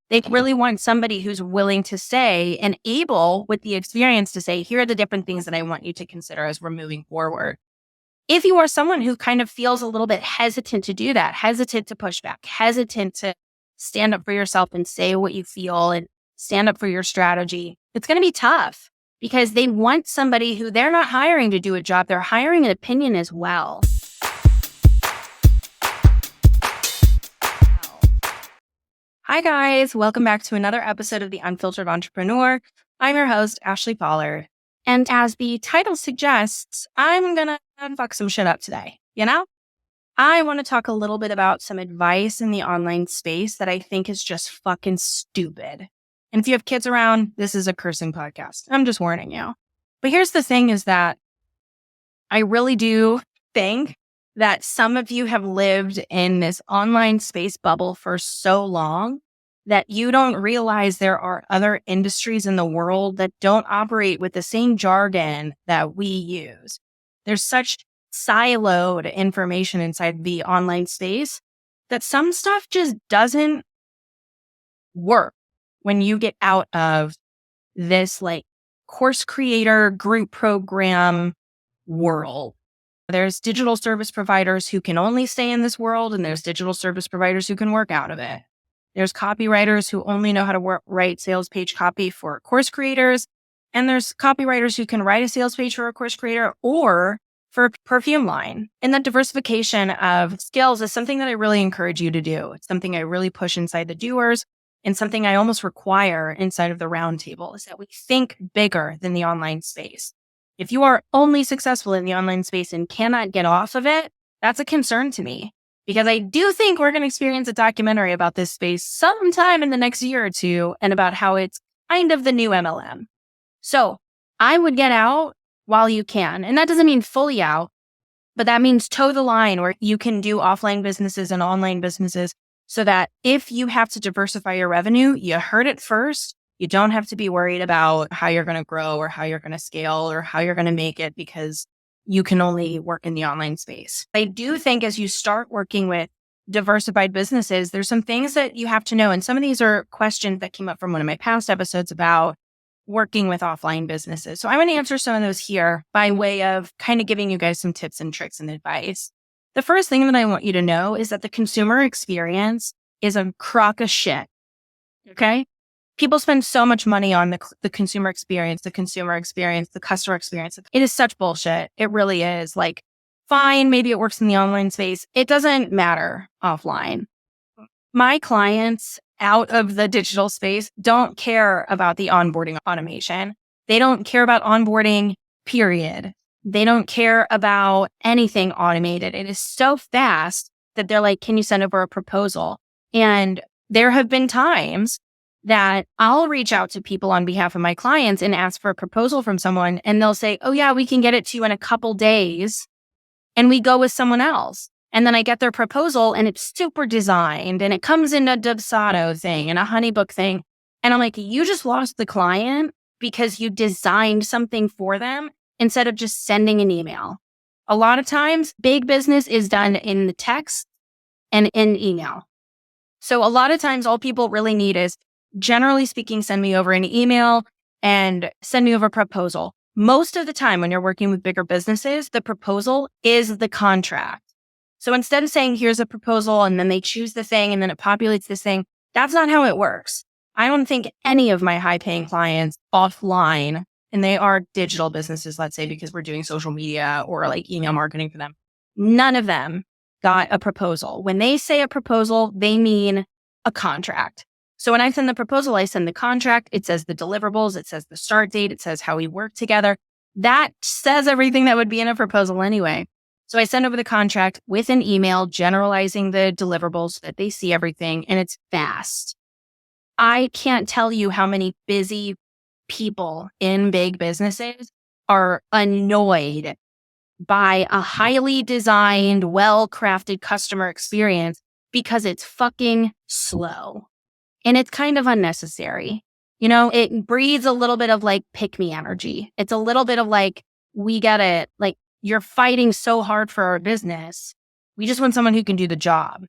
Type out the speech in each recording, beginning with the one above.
They really want somebody who's willing to say and able with the experience to say, here are the different things that I want you to consider as we're moving forward. If you are someone who kind of feels a little bit hesitant to do that, hesitant to push back, hesitant to stand up for yourself and say what you feel and stand up for your strategy, it's going to be tough because they want somebody who they're not hiring to do a job. They're hiring an opinion as well. Hi, guys. Welcome back to another episode of The Unfiltered Entrepreneur. I'm your host, Ashley Pollard. And as the title suggests, I'm going to fuck some shit up today. I want to talk a little bit about some advice in the online space that I think is just fucking stupid. And if you have kids around, this is a cursing podcast. I'm just warning you. But here's the thing is that I really do think that some of you have lived in this online space bubble for so long that you don't realize there are other industries in the world that don't operate with the same jargon that we use. There's such siloed information inside the online space that some stuff just doesn't work when you get out of this like course creator group program world. There's digital service providers who can only stay in this world, and there's digital service providers who can work out of it. There's copywriters who only know how to write sales page copy for course creators, and there's copywriters who can write a sales page for a course creator or for a perfume line. And that diversification of skills is something that I really encourage you to do. It's something I really push inside the doers and something I almost require inside of the roundtable is that we think bigger than the online space. If you are only successful in the online space and cannot get off of it, that's a concern to me because I do think we're going to experience a documentary about this space sometime in the next year or two and about how it's kind of the new MLM. So I would get out while you can. And that doesn't mean fully out, but that means toe the line where you can do offline businesses and online businesses so that if you have to diversify your revenue, you heard it first. You don't have to be worried about how you're going to grow or how you're going to scale or how you're going to make it because you can only work in the online space. I do think as you start working with diversified businesses, there's some things that you have to know. And some of these are questions that came up from one of my past episodes about working with offline businesses. So I'm going to answer some of those here by way of kind of giving you guys some tips and tricks and advice. The first thing that I want you to know is that the consumer experience is a crock of shit. Okay? People spend so much money on the consumer experience, the customer experience. It is such bullshit. It really is. Like, fine, maybe it works in the online space. It doesn't matter offline. My clients out of the digital space don't care about the onboarding automation. They don't care about onboarding, period. They don't care about anything automated. It is so fast that they're like, can you send over a proposal? And there have been times that I'll reach out to people on behalf of my clients and ask for a proposal from someone. And they'll say, oh yeah, we can get it to you in a couple days. And we go with someone else. And then I get their proposal and it's super designed and it comes in a Dubsado thing and a Honeybook thing. And I'm like, you just lost the client because you designed something for them instead of just sending an email. A lot of times, big business is done in the text and in email. So a lot of times all people really need is, generally speaking, send me over an email and send me over a proposal. Most of the time when you're working with bigger businesses, the proposal is the contract. So instead of saying, here's a proposal, and then they choose the thing, and then it populates this thing, that's not how it works. I don't think any of my high-paying clients offline, and they are digital businesses, let's say, because we're doing social media or like email marketing for them, none of them got a proposal. When they say a proposal, they mean a contract. So when I send the proposal, I send the contract. It says the deliverables. It says the start date. It says how we work together. That says everything that would be in a proposal anyway. So I send over the contract with an email generalizing the deliverables so that they see everything, and it's fast. I can't tell you how many busy people in big businesses are annoyed by a highly designed, well-crafted customer experience because it's fucking slow. And it's kind of unnecessary. It breeds a little bit of like pick me energy. It's a little bit of like, we get it. Like, you're fighting so hard for our business. We just want someone who can do the job.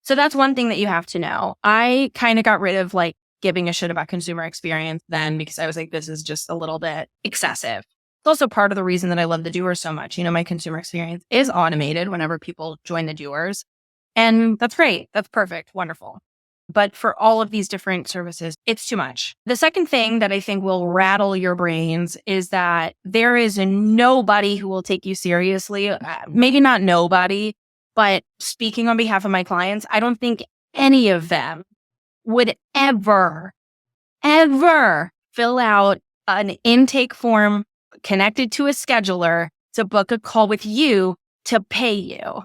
So that's one thing that you have to know. I kind of got rid of like giving a shit about consumer experience then because I was like, this is just a little bit excessive. It's also part of the reason that I love the doers so much. My consumer experience is automated whenever people join the doers. And that's great. That's perfect. Wonderful. But for all of these different services, it's too much. The second thing that I think will rattle your brains is that there is nobody who will take you seriously. Maybe not nobody, but speaking on behalf of my clients, I don't think any of them would ever fill out an intake form connected to a scheduler to book a call with you to pay you.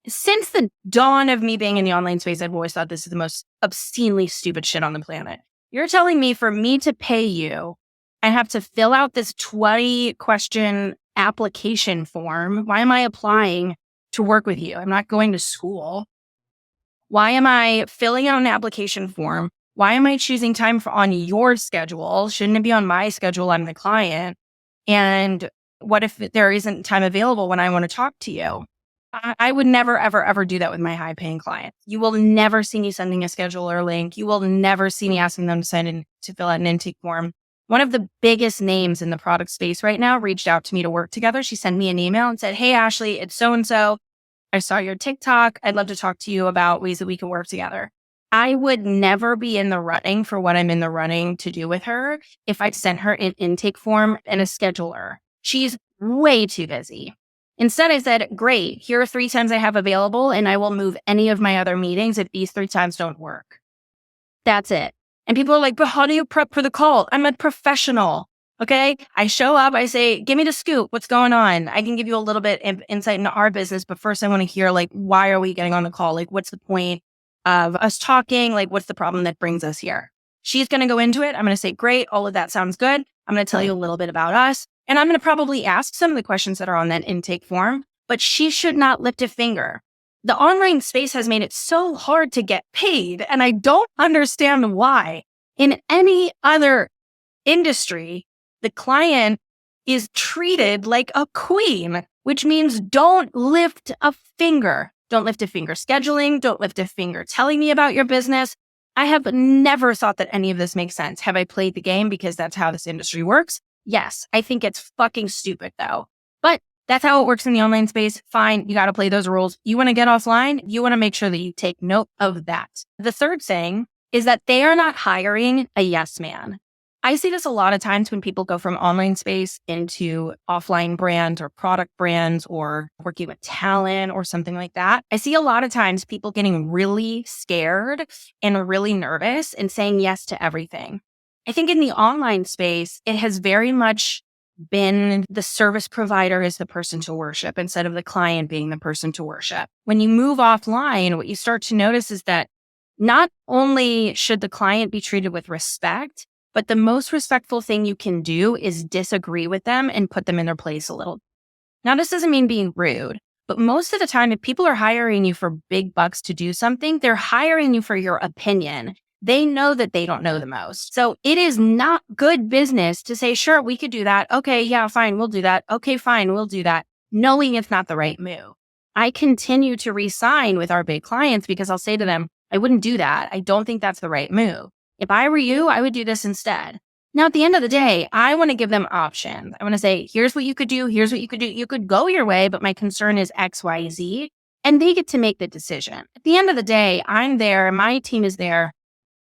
Since the dawn of me being in the online space, I've always thought this is the most obscenely stupid shit on the planet. You're telling me for me to pay you, I have to fill out this 20-question application form. Why am I applying to work with you? I'm not going to school. Why am I filling out an application form? Why am I choosing time on your schedule? Shouldn't it be on my schedule? I'm the client. And what if there isn't time available when I want to talk to you? I would never, ever, ever do that with my high paying clients. You will never see me sending a scheduler link. You will never see me asking them to fill out an intake form. One of the biggest names in the product space right now reached out to me to work together. She sent me an email and said, "Hey, Ashley, it's so-and-so. I saw your TikTok. I'd love to talk to you about ways that we can work together." I would never be in the running for what I'm in the running to do with her if I sent her an intake form and a scheduler. She's way too busy. Instead, I said, "Great, here are 3 times I have available, and I will move any of my other meetings if these 3 times don't work." That's it. And people are like, "But how do you prep for the call?" I'm a professional. Okay. I show up, I say, "Give me the scoop. What's going on?" I can give you a little bit of insight into our business, but first I want to hear, like, why are we getting on the call? Like, what's the point of us talking? Like, what's the problem that brings us here? She's going to go into it. I'm going to say, "Great. All of that sounds good. I'm going to tell you a little bit about us." And I'm going to probably ask some of the questions that are on that intake form, but she should not lift a finger. The online space has made it so hard to get paid, and I don't understand why. In any other industry, the client is treated like a queen, which means don't lift a finger. Don't lift a finger scheduling. Don't lift a finger telling me about your business. I have never thought that any of this makes sense. Have I played the game because that's how this industry works? Yes. I think it's fucking stupid though. But that's how it works in the online space. Fine. You got to play those rules. You want to get offline. You want to make sure that you take note of that. The third thing is that they are not hiring a yes man. I see this a lot of times when people go from online space into offline brands or product brands or working with talent or something like that. I see a lot of times people getting really scared and really nervous and saying yes to everything. I think in the online space, it has very much been the service provider is the person to worship instead of the client being the person to worship. When you move offline, what you start to notice is that not only should the client be treated with respect, but the most respectful thing you can do is disagree with them and put them in their place a little. Now, this doesn't mean being rude, but most of the time, if people are hiring you for big bucks to do something, they're hiring you for your opinion. They know that they don't know the most. So it is not good business to say, "Sure, we could do that. Okay, yeah, fine, we'll do that. Okay, fine, we'll do that," knowing it's not the right move. I continue to re-sign with our big clients because I'll say to them, "I wouldn't do that. I don't think that's the right move. If I were you, I would do this instead." Now, at the end of the day, I want to give them options. I want to say, "Here's what you could do. Here's what you could do. You could go your way, but my concern is X, Y, Z." And they get to make the decision. At the end of the day, I'm there. My team is there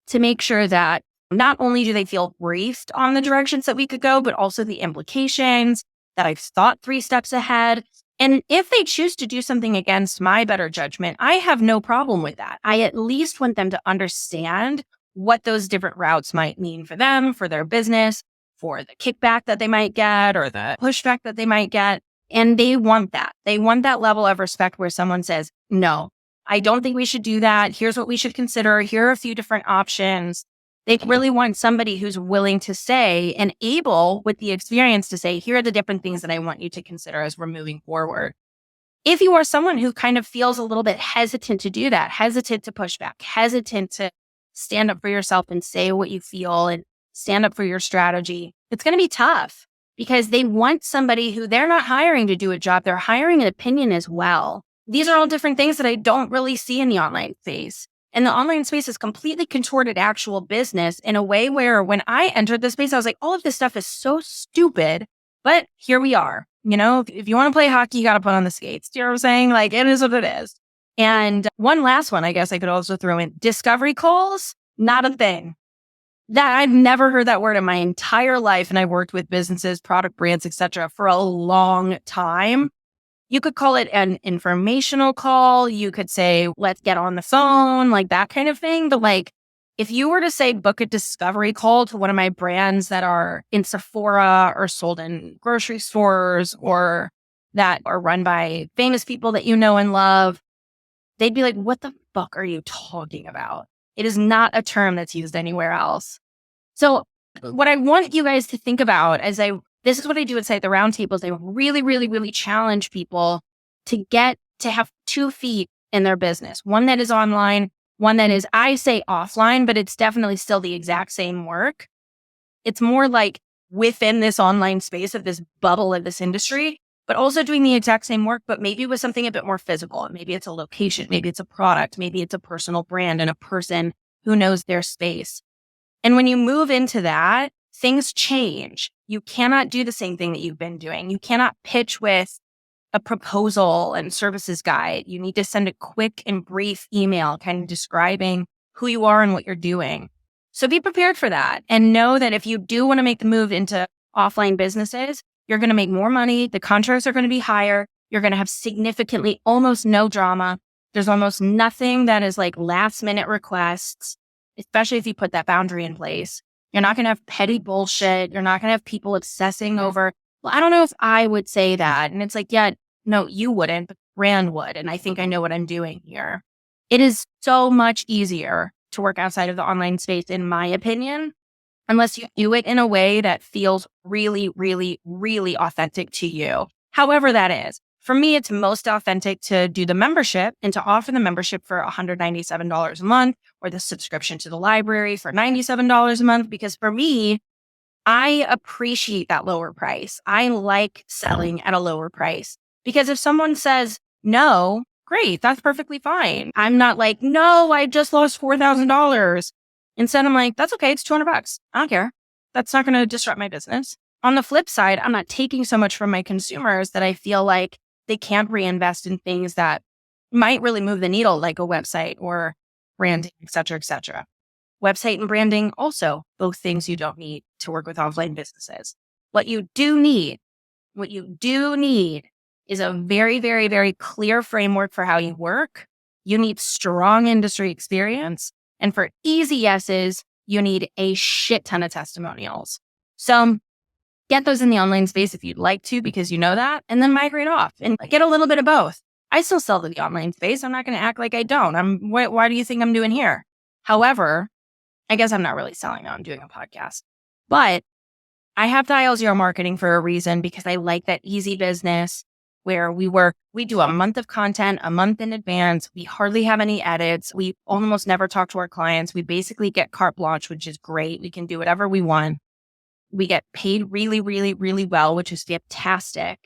to make sure that not only do they feel briefed on the directions that we could go, but also the implications, that I've thought 3 steps ahead. And if they choose to do something against my better judgment, I have no problem with that. I at least want them to understand what those different routes might mean for them, for their business, for the kickback that they might get or the pushback that they might get. And they want that. They want that level of respect where someone says, "No, I don't think we should do that. Here's what we should consider. Here are a few different options." They really want somebody who's willing to say and able with the experience to say, "Here are the different things that I want you to consider as we're moving forward." If you are someone who kind of feels a little bit hesitant to do that, hesitant to push back, hesitant to stand up for yourself and say what you feel and stand up for your strategy, it's going to be tough because they want somebody who they're not hiring to do a job. They're hiring an opinion as well. These are all different things that I don't really see in the online space. And the online space has completely contorted actual business in a way where when I entered the space, I was like, all of this stuff is so stupid, but here we are. If you want to play hockey, you got to put on the skates. Do you know what I'm saying? Like, it is what it is. And one last one, I guess I could also throw in discovery calls, not a thing. That I've never heard that word in my entire life. And I worked with businesses, product brands, etc., for a long time. You could call it an informational call. You could say, let's get on the phone, like that kind of thing. But like, if you were to say book a discovery call to one of my brands that are in Sephora or sold in grocery stores or that are run by famous people that you know and love, they'd be like, what the fuck are you talking about? It is not a term that's used anywhere else. So what I want you guys to think about this is what I do inside the roundtables. I really, really, really challenge people to have 2 feet in their business. One that is online, one that is, I say offline, but it's definitely still the exact same work. It's more like within this online space of this bubble of this industry, but also doing the exact same work, but maybe with something a bit more physical. Maybe it's a location, maybe it's a product, maybe it's a personal brand and a person who knows their space. And when you move into that, things change. You cannot do the same thing that you've been doing. You cannot pitch with a proposal and services guide. You need to send a quick and brief email kind of describing who you are and what you're doing. So be prepared for that and know that if you do want to make the move into offline businesses, you're going to make more money. The contracts are going to be higher. You're going to have significantly almost no drama. There's almost nothing that is like last minute requests, especially if you put that boundary in place. You're not going to have petty bullshit. You're not going to have people obsessing over, well, I don't know if I would say that. And it's like, yeah, no, you wouldn't, but the brand would. And I think I know what I'm doing here. It is so much easier to work outside of the online space, in my opinion, unless you do it in a way that feels really, really, really authentic to you. However that is. For me, it's most authentic to do the membership and to offer the membership for $197 a month or the subscription to the library for $97 a month. Because for me, I appreciate that lower price. I like selling at a lower price because if someone says no, great, that's perfectly fine. I'm not like, no, I just lost $4,000. Instead, I'm like, that's okay. It's $200. I don't care. That's not going to disrupt my business. On the flip side, I'm not taking so much from my consumers that I feel like they can't reinvest in things that might really move the needle, like a website or branding, et cetera, et cetera. Website and branding, also both things you don't need to work with offline businesses. What you do need is a very, very, very clear framework for how you work. You need strong industry experience. And for easy yeses, you need a shit ton of testimonials. So get those in the online space if you'd like to, because you know that, and then migrate off and get a little bit of both. I still sell to the online space. I'm not going to act like I don't. Why do you think I'm doing here? However, I guess I'm not really selling now. I'm doing a podcast, but I have dial zero marketing for a reason because I like that easy business where we do a month of content, a month in advance. We hardly have any edits. We almost never talk to our clients. We basically get carte blanche, which is great. We can do whatever we want. We get paid really, really, really well, which is fantastic.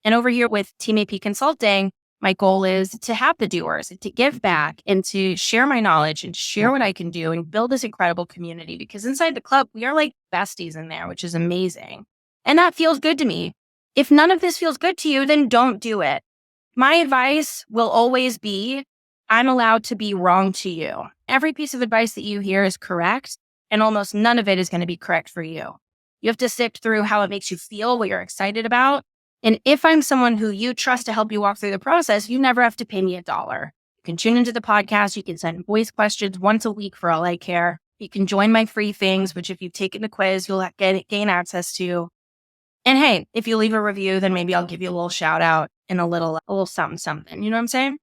And over here with Team AP Consulting, my goal is to have the doers, to give back and to share my knowledge and share what I can do and build this incredible community because inside the club, we are like besties in there, which is amazing. And that feels good to me. If none of this feels good to you, then don't do it. My advice will always be, I'm allowed to be wrong to you. Every piece of advice that you hear is correct, and almost none of it is going to be correct for you. You have to sift through how it makes you feel, what you're excited about. And if I'm someone who you trust to help you walk through the process, you never have to pay me $1. You can tune into the podcast. You can send voice questions once a week for all I care. You can join my free things, which if you've taken the quiz, you'll gain access to. And hey, if you leave a review, then maybe I'll give you a little shout out and a little something, something. You know what I'm saying?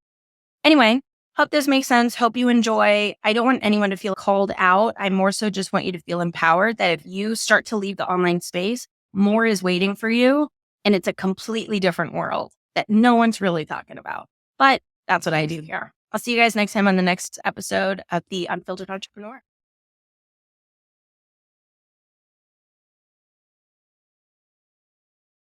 Anyway, hope this makes sense. Hope you enjoy. I don't want anyone to feel called out. I more so just want you to feel empowered that if you start to leave the online space, more is waiting for you. And it's a completely different world that no one's really talking about. But that's what I do here. I'll see you guys next time on the next episode of The Unfiltered Entrepreneur.